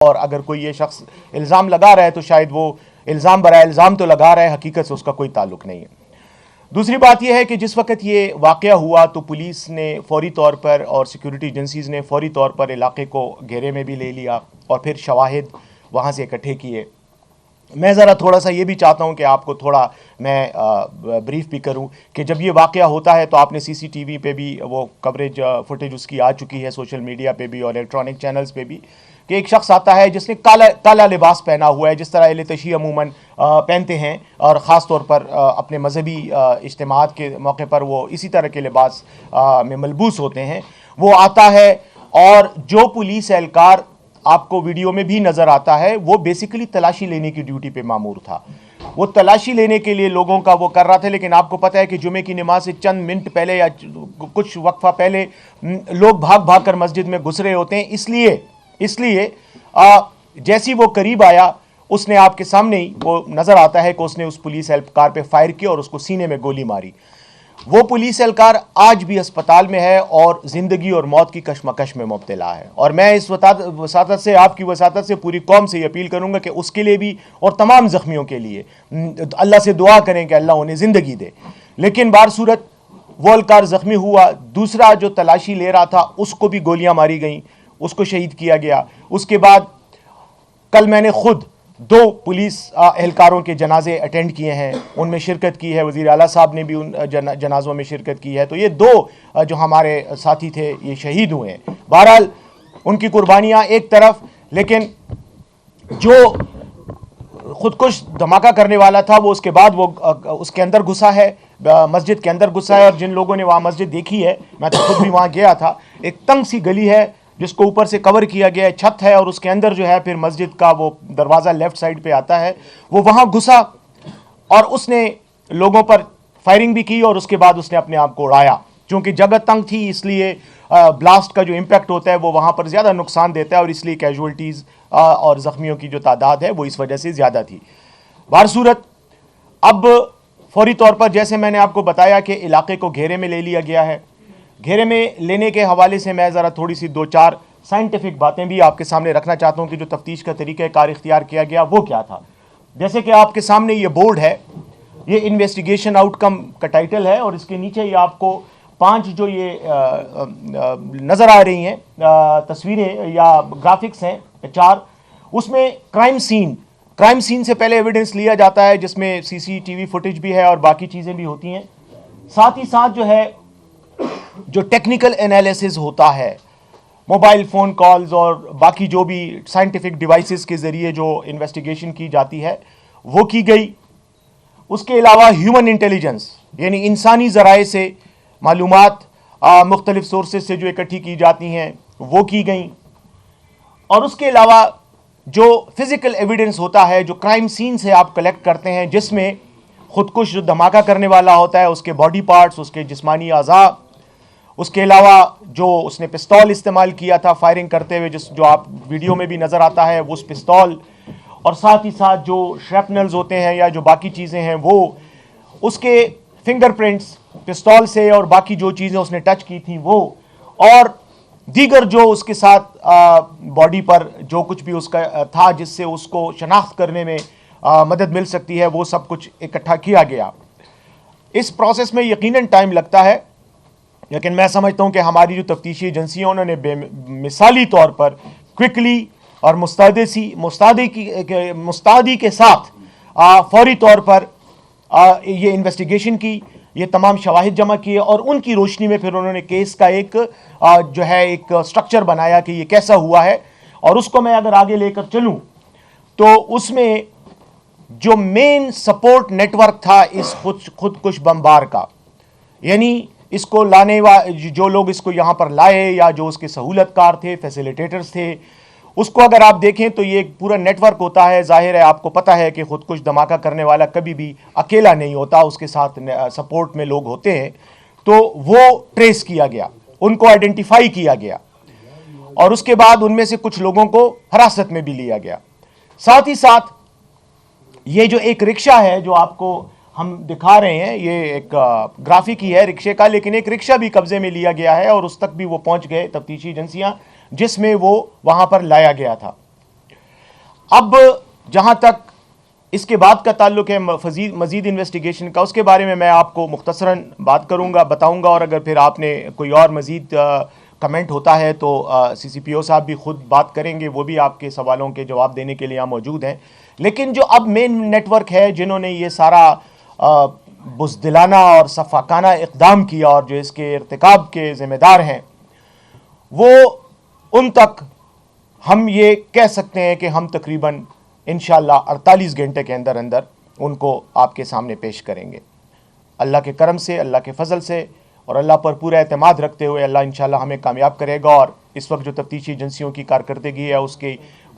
اور اگر کوئی یہ شخص الزام لگا رہا ہے تو شاید وہ الزام برائے الزام تو لگا رہا ہے، حقیقت سے اس کا کوئی تعلق نہیں ہے۔ دوسری بات یہ ہے کہ جس وقت یہ واقعہ ہوا تو پولیس نے فوری طور پر اور سیکیورٹی ایجنسیز نے فوری طور پر علاقے کو گھیرے میں بھی لے لیا اور پھر شواہد وہاں سے اکٹھے کیے۔ میں ذرا تھوڑا سا یہ بھی چاہتا ہوں کہ آپ کو تھوڑا میں بریف بھی کروں کہ جب یہ واقعہ ہوتا ہے تو آپ نے سی سی ٹی وی پہ بھی وہ کوریج فوٹیج اس کی آ چکی ہے، سوشل میڈیا پہ بھی اور الیکٹرانک چینلز پہ بھی، کہ ایک شخص آتا ہے جس نے کالا لباس پہنا ہوا ہے، جس طرح اہل تشیع عموماً پہنتے ہیں اور خاص طور پر اپنے مذہبی اجتماعات کے موقع پر وہ اسی طرح کے لباس میں ملبوس ہوتے ہیں۔ وہ آتا ہے اور جو پولیس اہلکار آپ کو ویڈیو میں بھی نظر آتا ہے وہ بیسیکلی تلاشی لینے کی ڈیوٹی پہ مامور تھا۔ وہ تلاشی لینے کے لیے لوگوں کا وہ کر رہا تھا، لیکن آپ کو پتہ ہے کہ جمعے کی نماز سے چند منٹ پہلے یا کچھ وقفہ پہلے لوگ بھاگ بھاگ کر مسجد میں گھس رہے ہوتے ہیں۔ اس لیے جیسی وہ قریب آیا اس نے آپ کے سامنے ہی وہ نظر آتا ہے کہ اس نے اس پولیس اہلکار پہ فائر کیا اور اس کو سینے میں گولی ماری۔ وہ پولیس اہلکار آج بھی اسپتال میں ہے اور زندگی اور موت کی کشمکش میں مبتلا ہے، اور میں اس وساطت سے، آپ کی وساطت سے پوری قوم سے یہ اپیل کروں گا کہ اس کے لیے بھی اور تمام زخمیوں کے لیے اللہ سے دعا کریں کہ اللہ انہیں زندگی دے۔ لیکن بہر صورت وہ اہلکار زخمی ہوا، دوسرا جو تلاشی لے رہا تھا اس کو بھی گولیاں ماری گئیں، اس کو شہید کیا گیا۔ اس کے بعد کل میں نے خود 2 پولیس اہلکاروں کے جنازے اٹینڈ کیے ہیں، ان میں شرکت کی ہے، وزیر اعلیٰ صاحب نے بھی ان جنازوں میں شرکت کی ہے۔ تو یہ 2 جو ہمارے ساتھی تھے یہ شہید ہوئے ہیں۔ بہرحال ان کی قربانیاں ایک طرف، لیکن جو خودکش دھماکہ کرنے والا تھا وہ اس کے بعد وہ اس کے اندر گھسا ہے، مسجد کے اندر گھسا ہے، اور جن لوگوں نے وہاں مسجد دیکھی ہے، میں تو خود بھی وہاں گیا تھا، ایک تنگ سی گلی ہے جس کو اوپر سے کور کیا گیا ہے، چھت ہے، اور اس کے اندر جو ہے پھر مسجد کا وہ دروازہ لیفٹ سائڈ پہ آتا ہے، وہ وہاں گھسا اور اس نے لوگوں پر فائرنگ بھی کی اور اس کے بعد اس نے اپنے آپ کو اڑایا۔ چونکہ جگہ تنگ تھی اس لیے بلاسٹ کا جو امپیکٹ ہوتا ہے وہ وہاں پر زیادہ نقصان دیتا ہے، اور اس لیے کیجولٹیز اور زخمیوں کی جو تعداد ہے وہ اس وجہ سے زیادہ تھی۔ بہر صورت اب فوری طور پر جیسے میں نے آپ کو بتایا کہ علاقے کو گھیرے میں لے لیا گیا ہے۔ گھیرے میں لینے کے حوالے سے میں ذرا تھوڑی سی 2-4 سائنٹیفک باتیں بھی آپ کے سامنے رکھنا چاہتا ہوں کہ جو تفتیش کا طریقہ کار اختیار کیا گیا وہ کیا تھا۔ جیسے کہ آپ کے سامنے یہ بورڈ ہے، یہ انویسٹیگیشن آؤٹ کم کا ٹائٹل ہے، اور اس کے نیچے یہ آپ کو 5 جو یہ نظر آ رہی ہیں تصویریں یا گرافکس ہیں 4، اس میں کرائم سین سے پہلے ایویڈنس لیا جاتا ہے، جس میں سی سی ٹی وی فوٹیج بھی ہے اور باقی چیزیں بھی ہوتی ہیں۔ ساتھ ہی ساتھ جو ہے جو ٹیکنیکل انالیسز ہوتا ہے، موبائل فون کالز اور باقی جو بھی سائنٹیفک ڈیوائسز کے ذریعے جو انویسٹیگیشن کی جاتی ہے وہ کی گئی۔ اس کے علاوہ ہیومن انٹیلیجنس یعنی انسانی ذرائع سے معلومات مختلف سورسز سے جو اکٹھی کی جاتی ہیں وہ کی گئیں، اور اس کے علاوہ جو فزیکل ایویڈنس ہوتا ہے جو کرائم سین سے آپ کلیکٹ کرتے ہیں، جس میں خودکش جو دھماکہ کرنے والا ہوتا ہے اس کے باڈی پارٹس، اس کے جسمانی اعضاء، اس کے علاوہ جو اس نے پستول استعمال کیا تھا فائرنگ کرتے ہوئے، جو آپ ویڈیو میں بھی نظر آتا ہے وہ اس پستول، اور ساتھ ہی ساتھ جو شرپنلز ہوتے ہیں یا جو باقی چیزیں ہیں وہ اس کے فنگر پرنٹس پستول سے، اور باقی جو چیزیں اس نے ٹچ کی تھیں وہ، اور دیگر جو اس کے ساتھ باڈی پر جو کچھ بھی اس کا تھا جس سے اس کو شناخت کرنے میں مدد مل سکتی ہے، وہ سب کچھ اکٹھا کیا گیا۔ اس پروسیس میں یقیناً ٹائم لگتا ہے، لیکن میں سمجھتا ہوں کہ ہماری جو تفتیشی ایجنسیوں انہوں نے بے مثالی طور پر کوئکلی اور مستعدی کے ساتھ فوری طور پر یہ انویسٹیگیشن کی، یہ تمام شواہد جمع کیے، اور ان کی روشنی میں پھر انہوں نے کیس کا ایک جو ہے ایک سٹرکچر بنایا کہ یہ کیسا ہوا ہے۔ اور اس کو میں اگر آگے لے کر چلوں تو اس میں جو مین سپورٹ نیٹ ورک تھا اس خودکش بمبار کا، یعنی اس کو لانے جو لوگ اس کو یہاں پر لائے یا جو اس کے سہولت کار تھے، فیسیلیٹیٹرز تھے، اس کو اگر آپ دیکھیں تو یہ ایک پورا نیٹ ورک ہوتا ہے۔ ظاہر ہے آپ کو پتہ ہے کہ خودکش دھماکہ کرنے والا کبھی بھی اکیلا نہیں ہوتا، اس کے ساتھ سپورٹ میں لوگ ہوتے ہیں، تو وہ ٹریس کیا گیا، ان کو آئیڈینٹیفائی کیا گیا، اور اس کے بعد ان میں سے کچھ لوگوں کو حراست میں بھی لیا گیا۔ ساتھ ہی ساتھ یہ جو ایک رکشہ ہے جو آپ کو ہم دکھا رہے ہیں، یہ ایک گرافک ہی ہے رکشے کا، لیکن ایک رکشہ بھی قبضے میں لیا گیا ہے، اور اس تک بھی وہ پہنچ گئے تفتیشی ایجنسیاں، جس میں وہ وہاں پر لایا گیا تھا۔ اب جہاں تک اس کے بعد کا تعلق ہے مزید انویسٹیگیشن کا، اس کے بارے میں آپ کو مختصراً بات کروں گا، بتاؤں گا، اور اگر پھر آپ نے کوئی اور مزید کمنٹ ہوتا ہے تو سی سی پی او صاحب بھی خود بات کریں گے، وہ بھی آپ کے سوالوں کے جواب دینے کے لیے یہاں موجود ہیں۔ لیکن جو اب مین نیٹ ورک ہے جنہوں نے یہ سارا بزدلانہ اور صفاقانہ اقدام کیا اور جو اس کے ارتکاب کے ذمہ دار ہیں، وہ ان تک ہم یہ کہہ سکتے ہیں کہ ہم تقریباً انشاءاللہ 48 گھنٹے کے اندر ان کو آپ کے سامنے پیش کریں گے، اللہ کے کرم سے، اللہ کے فضل سے، اور اللہ پر پورا اعتماد رکھتے ہوئے اللہ انشاءاللہ ہمیں کامیاب کرے گا۔ اور اس وقت جو تفتیشی ایجنسیوں کی کارکردگی ہے اس کی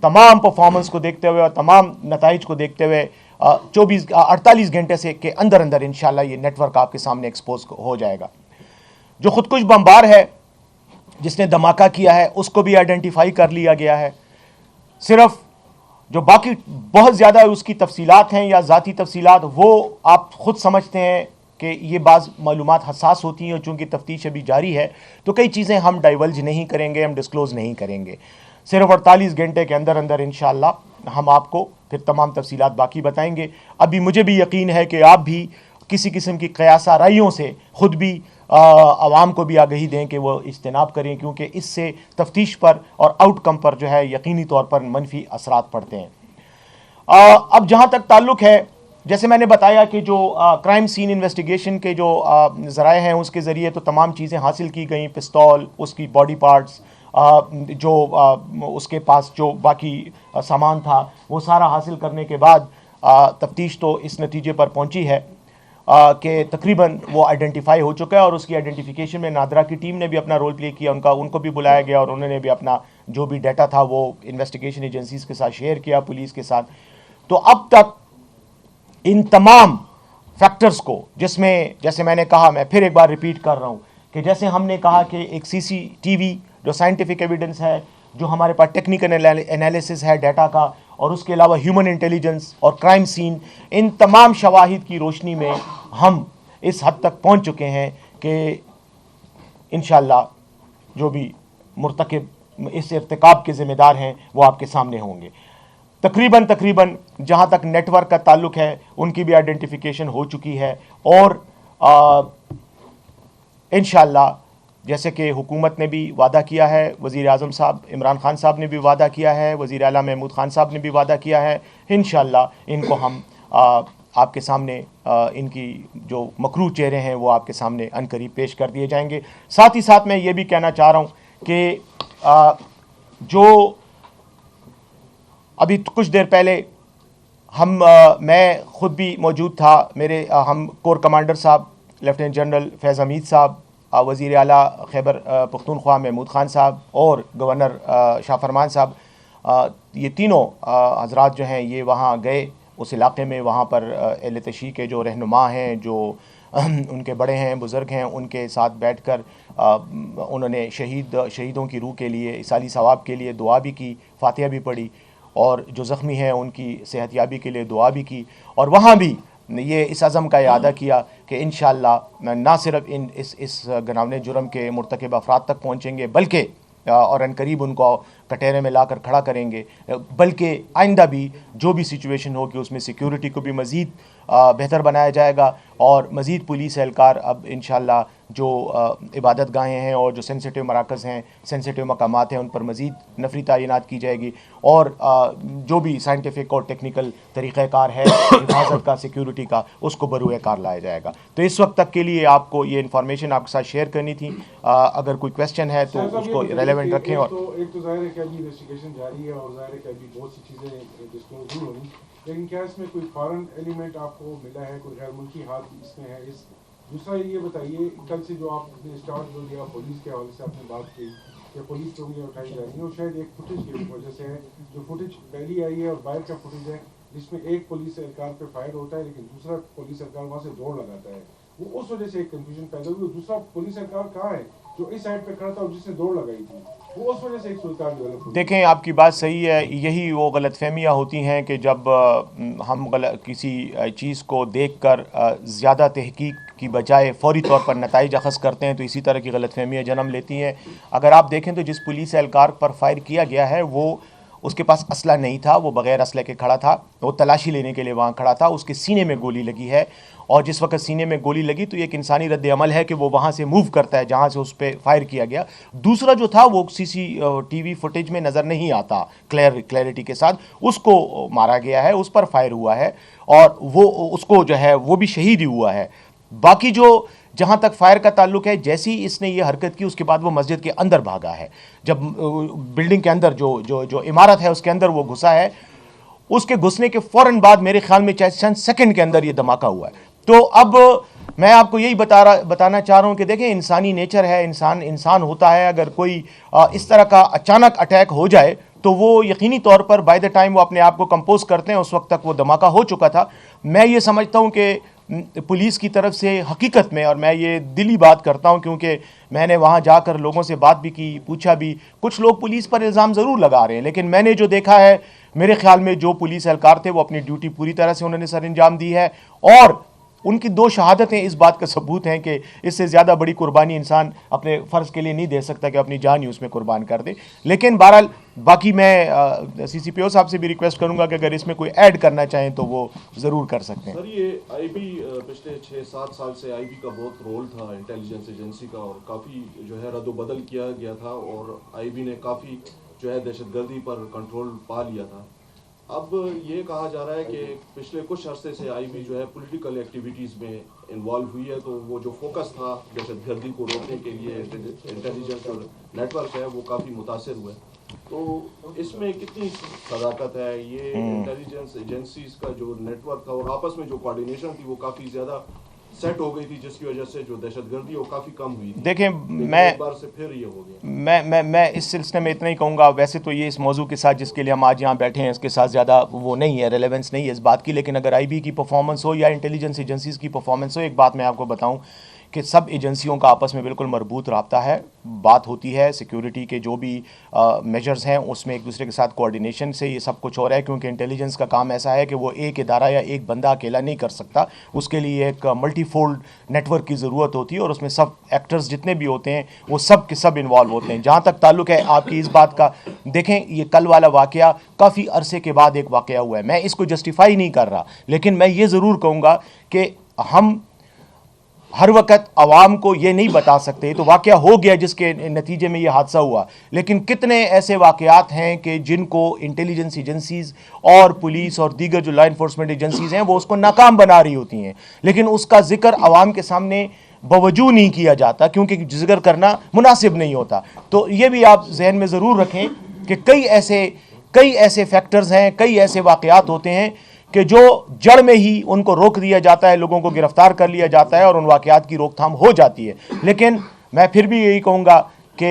تمام پرفارمنس کو دیکھتے ہوئے اور تمام نتائج کو دیکھتے ہوئے 48 گھنٹے سے کے اندر انشاءاللہ یہ نیٹ ورک آپ کے سامنے ایکسپوز ہو جائے گا۔ جو خودکش بمبار ہے جس نے دھماکہ کیا ہے اس کو بھی آئیڈینٹیفائی کر لیا گیا ہے، صرف جو باقی بہت زیادہ اس کی تفصیلات ہیں یا ذاتی تفصیلات وہ آپ خود سمجھتے ہیں کہ یہ بعض معلومات حساس ہوتی ہیں، اور چونکہ تفتیش ابھی جاری ہے تو کئی چیزیں ہم ڈائیولج نہیں کریں گے، ہم ڈسکلوز نہیں کریں گے۔ صرف 48 گھنٹے کے اندر انشاءاللہ ہم آپ کو پھر تمام تفصیلات باقی بتائیں گے۔ ابھی مجھے بھی یقین ہے کہ آپ بھی کسی قسم کی قیاس آرائیوں سے خود بھی عوام کو بھی آگہی دیں کہ وہ اجتناب کریں، کیونکہ اس سے تفتیش پر اور آؤٹ کم پر جو ہے یقینی طور پر منفی اثرات پڑتے ہیں۔ اب جہاں تک تعلق ہے، جیسے میں نے بتایا کہ جو کرائم سین انویسٹیگیشن کے جو ذرائع ہیں اس کے ذریعے تو تمام چیزیں حاصل کی گئیں، پستول، اس کی باڈی پارٹس، جو اس کے پاس جو باقی سامان تھا وہ سارا حاصل کرنے کے بعد تفتیش تو اس نتیجے پر پہنچی ہے کہ تقریباً وہ آئیڈینٹیفائی ہو چکا ہے، اور اس کی آئیڈینٹیفیکیشن میں نادرا کی ٹیم نے بھی اپنا رول پلے کیا، ان کو بھی بلایا گیا اور انہوں نے بھی اپنا جو بھی ڈیٹا تھا وہ انویسٹیگیشن ایجنسیز کے ساتھ شیئر کیا، پولیس کے ساتھ۔ تو اب تک ان تمام فیکٹرز کو، جس میں جیسے میں نے کہا، میں پھر ایک بار ریپیٹ کر رہا ہوں کہ جیسے ہم نے کہا کہ ایک سی سی ٹی وی جو سائنٹیفک ایویڈنس ہے، جو ہمارے پاس ٹیکنیکل انالیسس ہے ڈیٹا کا، اور اس کے علاوہ ہیومن انٹیلیجنس اور کرائم سین، ان تمام شواہد کی روشنی میں ہم اس حد تک پہنچ چکے ہیں کہ انشاءاللہ جو بھی مرتکب اس ارتکاب کے ذمہ دار ہیں وہ آپ کے سامنے ہوں گے۔ تقریباً جہاں تک نیٹ ورک کا تعلق ہے ان کی بھی آئیڈینٹیفیکیشن ہو چکی ہے، اور انشاءاللہ جیسے کہ حکومت نے بھی وعدہ کیا ہے، وزیر اعظم صاحب عمران خان صاحب نے بھی وعدہ کیا ہے، وزیر اعلیٰ محمود خان صاحب نے بھی وعدہ کیا ہے، انشاءاللہ ان کو ہم آپ کے سامنے ان کی جو مکروہ چہرے ہیں وہ آپ کے سامنے عنقریب پیش کر دیے جائیں گے۔ ساتھ ہی ساتھ میں یہ بھی کہنا چاہ رہا ہوں کہ جو ابھی کچھ دیر پہلے میں خود بھی موجود تھا، ہم کور کمانڈر صاحب لیفٹیننٹ جنرل فیض حمید صاحب، وزیر اعلیٰ خیبر پختونخوا محمود خان صاحب اور گورنر شاہ فرمان صاحب، یہ تینوں حضرات جو ہیں یہ وہاں گئے اس علاقے میں، وہاں پر اہل تشیع کے جو رہنما ہیں، جو ان کے بڑے ہیں، بزرگ ہیں، ان کے ساتھ بیٹھ کر انہوں نے شہیدوں کی روح کے لیے، ایصالی ثواب کے لیے دعا بھی کی، فاتحہ بھی پڑھی، اور جو زخمی ہیں ان کی صحت یابی کے لیے دعا بھی کی، اور وہاں بھی یہ اس عزم کا اعادہ کیا کہ انشاءاللہ نہ صرف اس گناونے جرم کے مرتکب افراد تک پہنچیں گے بلکہ اور عنقریب ان کو کٹہرے میں لا کر کھڑا کریں گے، بلکہ آئندہ بھی جو بھی سچویشن ہوگی اس میں سیکیورٹی کو بھی مزید بہتر بنایا جائے گا، اور مزید پولیس اہلکار اب انشاءاللہ جو عبادت گاہیں ہیں اور جو سینسیٹیو مراکز ہیں، سینسیٹیو مقامات ہیں، ان پر مزید نفری تعینات کی جائے گی، اور جو بھی سائنٹیفک اور ٹیکنیکل طریقہ کار ہے حفاظت کا، سیکیورٹی کا، اس کو بروئے کار لایا جائے گا۔ تو اس وقت تک کے لیے آپ کو یہ انفارمیشن آپ کے ساتھ شیئر کرنی تھی، اگر کوئی کویسچن ہے تو اس کو ریلیونٹ رکھیں۔ اور ایک تو ظاہر ہے کہ ابھی انویسٹیگیشن جاری ہے اور ظاہر ہے کہ ابھی بہت سی چیزیں ڈسکلوز نہیں ہونی، لیکن کیا اس میں کوئی فارن ایلیمنٹ آپ کو ملا ہے، کوئی غیر ملکی ہاتھ اس میں ہے؟ دوسرا یہ بتائیے، کل سے جو آپ نے اسٹارٹ جو دیا پولیس کے حوالے سے آپ نے بات کی کہ پولیس کو انگلیاں اٹھائی جا رہی ہیں، اور شاید ایک فوٹیج کی وجہ سے ہے، جو فوٹیج پہلی آئی ہے اور باہر کا فوٹیج ہے جس میں ایک پولیس اہلکار پہ فائر ہوتا ہے لیکن دوسرا پولیس اہلکار وہاں سے دوڑ لگاتا ہے، وہ اس وجہ سے ایک کنفیوژن پیدا ہوئی۔ دوسرا پولیس اہلکار کہاں ہے جو اس سائڈ پہ کھڑا تھا اور جس نے دوڑ لگائی تھی، وہ اس وجہ سے ایک صورتحال ڈیولپ ہوئی۔ دیکھیں، آپ کی بات صحیح ہے، یہی وہ غلط فہمیاں ہوتی ہیں کہ جب ہم کسی چیز کو دیکھ کر زیادہ تحقیق کی بجائے فوری طور پر نتائج اخذ کرتے ہیں تو اسی طرح کی غلط فہمیاں جنم لیتی ہیں۔ اگر آپ دیکھیں تو جس پولیس اہلکار پر فائر کیا گیا ہے وہ اس کے پاس اسلحہ نہیں تھا, وہ بغیر اسلحے کے کھڑا تھا, وہ تلاشی لینے کے لیے وہاں کھڑا تھا, اس کے سینے میں گولی لگی ہے, اور جس وقت سینے میں گولی لگی تو یہ ایک انسانی رد عمل ہے کہ وہ وہاں سے موو کرتا ہے جہاں سے اس پہ فائر کیا گیا. دوسرا جو تھا وہ ٹی وی فوٹیج میں نظر نہیں آتا کلیئرٹی کے ساتھ, اس کو مارا گیا ہے, اس پر فائر ہوا ہے, اور وہ اس کو جو ہے وہ بھی شہید ہی ہوا ہے. باقی جو جہاں تک فائر کا تعلق ہے, جیسی اس نے یہ حرکت کی اس کے بعد وہ مسجد کے اندر بھاگا ہے. جب بلڈنگ کے اندر جو عمارت ہے اس کے اندر وہ گھسا ہے, اس کے گھسنے کے فوراً بعد میرے خیال میں چند سیکنڈ کے اندر یہ دھماکہ ہوا ہے. تو اب میں آپ کو یہی بتانا چاہ رہا ہوں کہ دیکھیں انسانی نیچر ہے, انسان ہوتا ہے, اگر کوئی اس طرح کا اچانک اٹیک ہو جائے تو وہ یقینی طور پر بائی دا ٹائم وہ اپنے آپ کو کمپوز کرتے ہیں, اس وقت تک وہ دھماکہ ہو چکا تھا. میں یہ سمجھتا ہوں کہ پولیس کی طرف سے حقیقت میں, اور میں یہ دلی بات کرتا ہوں کیونکہ میں نے وہاں جا کر لوگوں سے بات بھی کی, پوچھا بھی, کچھ لوگ پولیس پر الزام ضرور لگا رہے ہیں, لیکن میں نے جو دیکھا ہے میرے خیال میں جو پولیس اہلکار تھے وہ اپنی ڈیوٹی پوری طرح سے انہوں نے سر انجام دی ہے, اور ان کی 2 شہادتیں اس بات کا ثبوت ہیں کہ اس سے زیادہ بڑی قربانی انسان اپنے فرض کے لیے نہیں دے سکتا کہ اپنی جان ہی اس میں قربان کر دے. لیکن بہرحال باقی میں سی سی پی او صاحب سے بھی ریکویسٹ کروں گا کہ اگر اس میں کوئی ایڈ کرنا چاہیں تو وہ ضرور کر سکتے ہیں. سر یہ آئی بی پچھلے 6-7 سال سے آئی بی کا بہت رول تھا انٹیلیجنس ایجنسی کا, اور کافی جو ہے رد و بدل کیا گیا تھا, اور آئی بی نے کافی جو ہے دہشت گردی پر کنٹرول پا لیا تھا. اب یہ کہا جا رہا ہے کہ پچھلے کچھ عرصے سے آئی بی جو ہے پولیٹیکل ایکٹیویٹیز میں انوالو ہوئی ہے, تو وہ جو فوکس تھا دہشت گردی کو روکنے کے لیے انٹیلیجنس اور نیٹ ورک ہے وہ کافی متاثر ہوئے. تو اس میں کتنی صداقت ہے, یہ انٹیلیجنس ایجنسیز کا جو نیٹ ورک تھا اور آپس میں جو کوارڈینیشن تھی وہ کافی زیادہ سیٹ ہو گئی تھی, جس کی وجہ سے جو دہشت گردی وہ کافی کم ہوئی تھی. دیکھیں ایک بار سے پھر یہ ہو گیا. میں اس سلسلے میں اتنا ہی کہوں گا, ویسے تو یہ اس موضوع کے ساتھ جس کے لیے ہم آج یہاں بیٹھے ہیں اس کے ساتھ زیادہ وہ نہیں ہے, ریلیونس نہیں ہے اس بات کی, لیکن اگر آئی بی کی پرفارمنس ہو یا انٹیلیجنس ایجنسیز کی پرفارمنس ہو, ایک بات میں آپ کو بتاؤں کہ سب ایجنسیوں کا آپس میں بالکل مربوط رابطہ ہے, بات ہوتی ہے سیکیورٹی کے جو بھی میجرز ہیں اس میں ایک دوسرے کے ساتھ کوارڈینیشن سے یہ سب کچھ ہو رہا ہے, کیونکہ انٹیلیجنس کا کام ایسا ہے کہ وہ ایک ادارہ یا ایک بندہ اکیلا نہیں کر سکتا, اس کے لیے ایک ملٹی فولڈ نیٹ ورک کی ضرورت ہوتی ہے, اور اس میں سب ایکٹرز جتنے بھی ہوتے ہیں وہ سب کے سب انوالو ہوتے ہیں. جہاں تک تعلق ہے آپ کی اس بات کا, دیکھیں یہ کل والا واقعہ کافی عرصے کے بعد ایک واقعہ ہوا ہے, میں اس کو جسٹیفائی نہیں کر رہا, لیکن میں یہ ضرور کہوں گا کہ ہم ہر وقت عوام کو یہ نہیں بتا سکتے, تو واقعہ ہو گیا جس کے نتیجے میں یہ حادثہ ہوا, لیکن کتنے ایسے واقعات ہیں کہ جن کو انٹیلیجنس ایجنسیز اور پولیس اور دیگر جو لا انفورسمنٹ ایجنسیز ہیں وہ اس کو ناکام بنا رہی ہوتی ہیں, لیکن اس کا ذکر عوام کے سامنے بوجود نہیں کیا جاتا کیونکہ ذکر کرنا مناسب نہیں ہوتا. تو یہ بھی آپ ذہن میں ضرور رکھیں کہ کئی ایسے فیکٹرز ہیں, کئی ایسے واقعات ہوتے ہیں کہ جو جڑ میں ہی ان کو روک دیا جاتا ہے, لوگوں کو گرفتار کر لیا جاتا ہے اور ان واقعات کی روک تھام ہو جاتی ہے. لیکن میں پھر بھی یہی کہوں گا کہ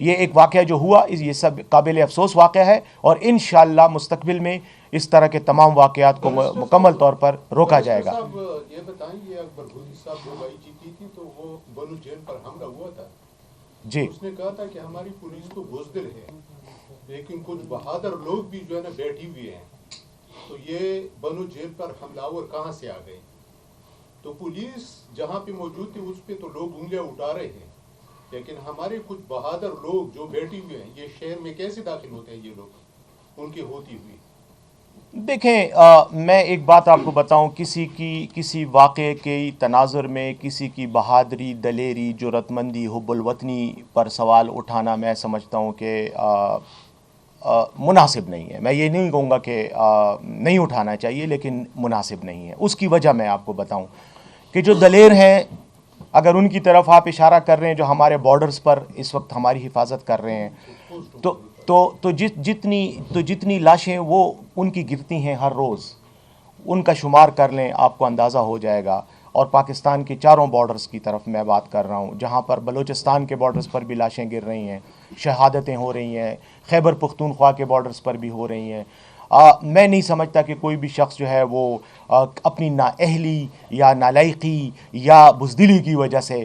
یہ ایک واقعہ جو ہوا یہ سب قابل افسوس واقعہ ہے, اور انشاءاللہ مستقبل میں اس طرح کے تمام واقعات کو مکمل طور پر روکا جائے گا. یہ بتائیں, یہ اکبر گولی صاحب جو آئی جی کی تھی تو وہ بنو جیل پر حملہ ہوا تھا جی, اس نے کہا تھا کہ ہماری پولیس تو بزدل ہے لیکن کچھ بہادر لوگ بھی جو ہے نا بیٹھی ہوئے ہیں, تو یہ بنو جیل پر حملہ آور کہاں سے آ گئے؟ تو پولیس جہاں پہ موجود تھی اس پہ تو لوگ انگلیاں اٹھا رہے ہیں, لیکن ہمارے کچھ بہادر لوگ جو بیٹھے ہوئے ہیں یہ شہر میں کیسے داخل ہوتے ہیں, یہ لوگ ان کی ہوتی ہوئی. دیکھیں میں ایک بات آپ کو بتاؤں, کسی واقعے کے تناظر میں کسی کی بہادری, دلیری, جرأت مندی, حب الوطنی پر سوال اٹھانا میں سمجھتا ہوں کہ مناسب نہیں ہے. میں یہ نہیں کہوں گا کہ نہیں اٹھانا چاہیے, لیکن مناسب نہیں ہے. اس کی وجہ میں آپ کو بتاؤں کہ جو دلیر ہیں, اگر ان کی طرف آپ اشارہ کر رہے ہیں جو ہمارے بارڈرز پر اس وقت ہماری حفاظت کر رہے ہیں, تو جتنی لاشیں وہ ان کی گرتی ہیں ہر روز, ان کا شمار کر لیں آپ کو اندازہ ہو جائے گا. اور پاکستان کے چاروں بارڈرز کی طرف میں بات کر رہا ہوں, جہاں پر بلوچستان کے بارڈرز پر بھی لاشیں گر رہی ہیں, شہادتیں ہو رہی ہیں, خیبر پختونخوا کے بارڈرز پر بھی ہو رہی ہیں. میں نہیں سمجھتا کہ کوئی بھی شخص جو ہے وہ اپنی نااہلی یا نالائقی یا بزدلی کی وجہ سے